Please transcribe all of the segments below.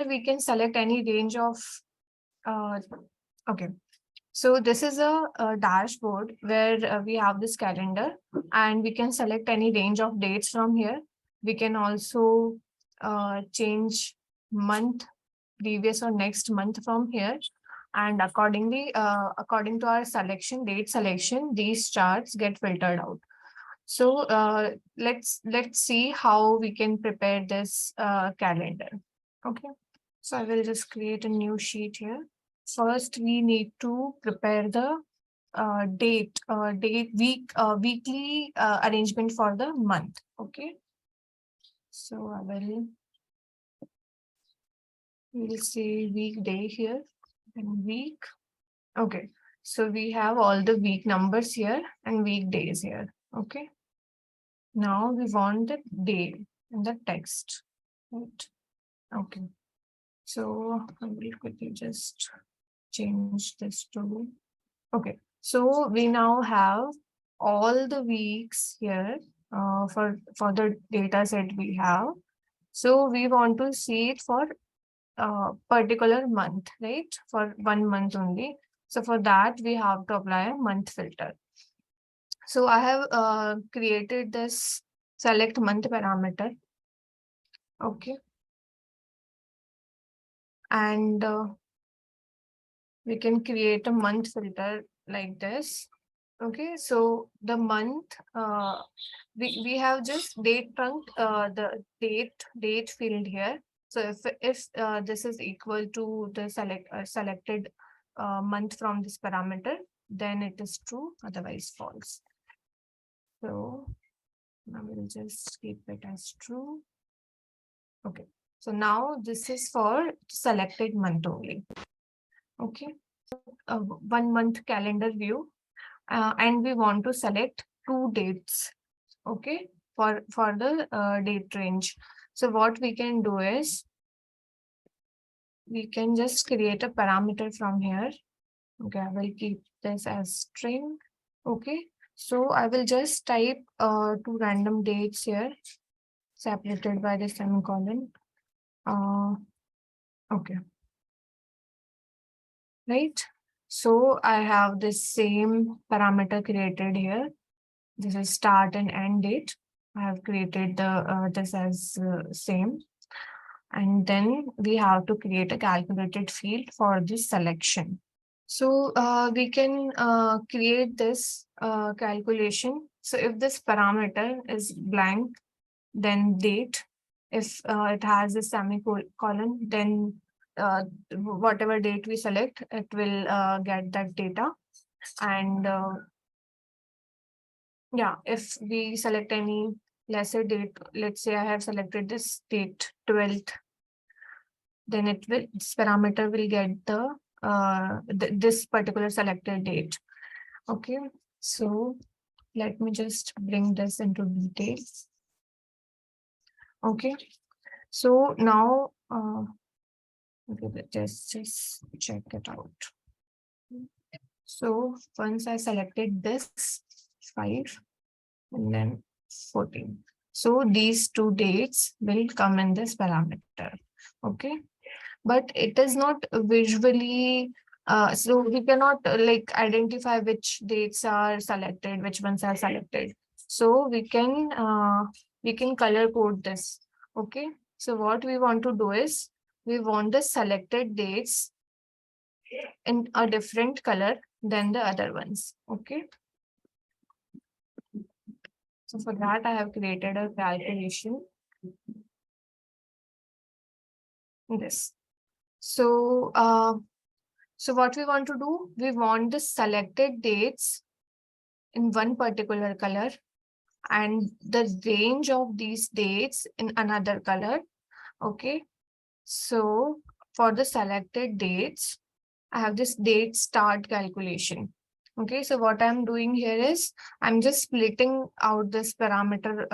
we can select any range of, okay. So this is a dashboard where we have this calendar and we can select any range of dates from here. We can also change month, previous or next month from here. And accordingly, according to our date selection, these charts get filtered out. So let's see how we can prepare this calendar. Okay. So I will just create a new sheet here. First, we need to prepare the weekly arrangement for the month. Okay. So we'll say weekday here and week. Okay. So we have all the week numbers here and weekdays here. Okay. Now we want the day and the text. Right. Okay. So I will quickly just change this to, okay. So we now have all the weeks here for the data set we have. So we want to see it for a particular month, right? For 1 month only. So for that, we have to apply a month filter. So I have created this select month parameter. Okay. And we can create a month filter like this. Okay, so the month, we have just date trunk, the date field here. So if this is equal to the selected month from this parameter, then it is true, otherwise false. So I will just keep it as true. Okay, so now this is for selected month only. Okay, 1 month calendar view. And we want to select 2 dates, okay, for the date range. So what we can do is we can just create a parameter from here. Okay, I will keep this as string. Okay, so I will just type 2 random dates here separated by the semicolon. Okay, right. So I have this same parameter created here. This is start and end date. I have created the this as same. And then we have to create a calculated field for this selection. So we can create this calculation. So if this parameter is blank, then date. If it has a semicolon, then whatever date we select, it will get that data. And yeah, if we select any lesser date, let's say I have selected this date 12th, then this parameter will get the this particular selected date. Okay, so let me just bring this into details. Okay, so now okay, just check it out. So once I selected this 5 and then 14. So these 2 dates will come in this parameter. Okay, but it is not visually, so we cannot like identify which dates are selected, which ones are selected. So we can color code this. Okay, so what we want to do is we want the selected dates in a different color than the other ones. Okay, so for that I have created a calculation. This. So so what we want to do, we want the selected dates in one particular color and the range of these dates in another color. Okay, so for the selected dates, I have this date start calculation. Okay, so what I'm doing here is I'm just splitting out this parameter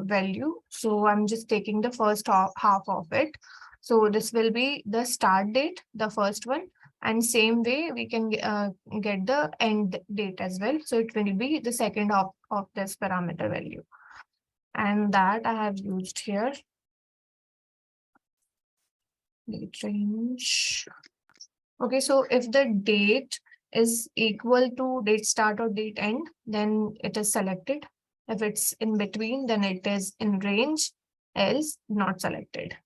value. So I'm just taking the first half of it. So this will be the start date, the first one, and same way we can get the end date as well. So it will be the second half of this parameter value. And that I have used here. date range. Okay, so if the date is equal to date start or date end, then it is selected. If it's in between, then it is in range, else not selected.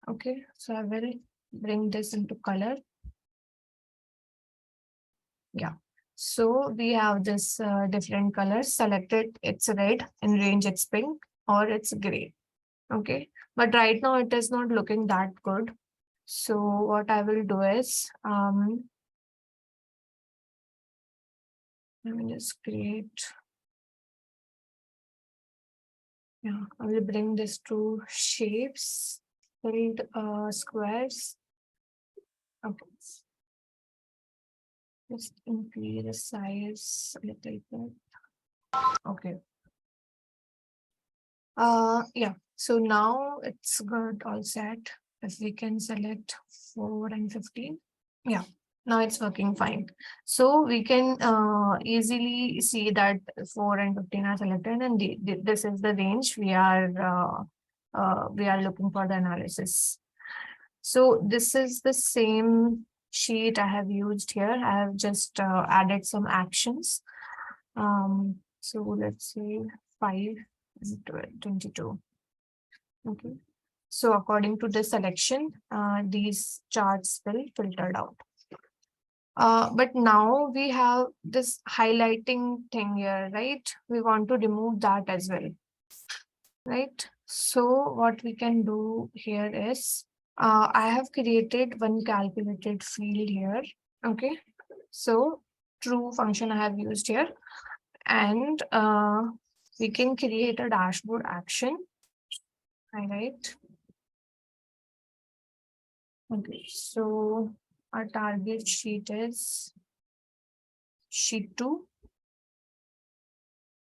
Okay, so I will bring this into color. Yeah, so we have this different colors selected. It's red, in range it's pink, or it's gray. Okay, but right now it is not looking that good. So what I will do is, let me just create, yeah, I will bring this to shapes, filled squares. Okay, just increase the size a little bit. Okay. Yeah, so now it's good, all set. If we can select 4 and 15. Yeah, now it's working fine. So we can easily see that 4 and 15 are selected, and this is the range we are looking for the analysis. So this is the same sheet I have used here. I have just added some actions. So let's say 5 and 22. Okay. So according to the selection, these charts will filtered out. But now we have this highlighting thing here, right? We want to remove that as well, right? So what we can do here is, I have created one calculated field here. Okay, so true function I have used here, and we can create a dashboard action. Highlight. Okay, so our target sheet is sheet 2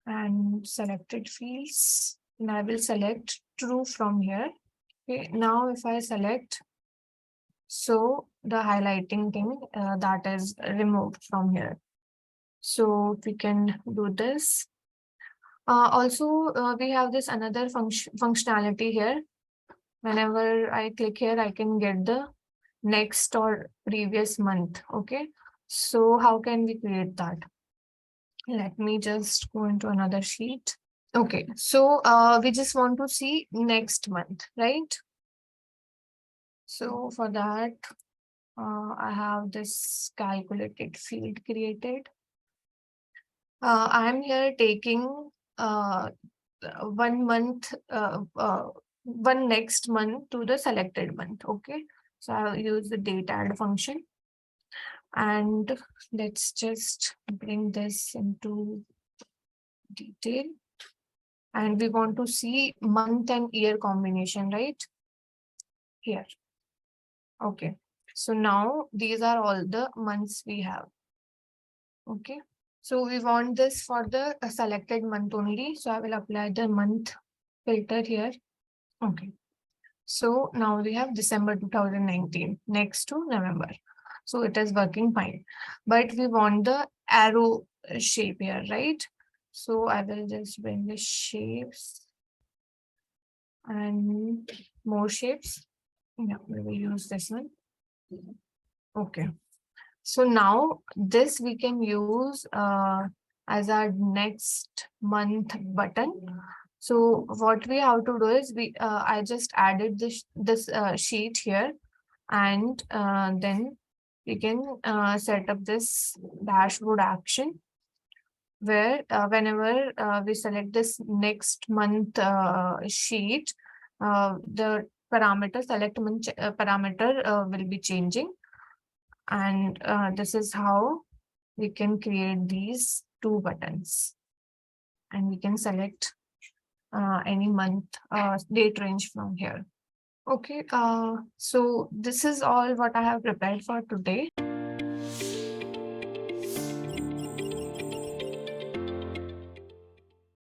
and selected fields. And I will select true from here. Okay, now if I select, so the highlighting thing that is removed from here. So we can do this. Also, we have this another functionality here. Whenever I click here, I can get the next or previous month. Okay, so how can we create that? Let me just go into another sheet. Okay, so we just want to see next month, right? So for that, I have this calculated field created. I'm here taking 1 month, one next month to the selected month. Okay, so I'll use the date add function, and let's just bring this into detail. And we want to see month and year combination, right? Here. Okay, so now these are all the months we have. Okay, so we want this for the selected month only. So I will apply the month filter here. Okay, so now we have December 2019 next to November. So it is working fine, but we want the arrow shape here, right? So I will just bring the shapes and more shapes. Yeah, we will use this one. Okay. So now this we can use as our next month button. So what we have to do is I just added this sheet here, and then we can set up this dashboard action where whenever we select this next month sheet, the parameter select month parameter will be changing. And this is how we can create these two buttons, and we can select any month date range from here. Okay, so this is all what I have prepared for today.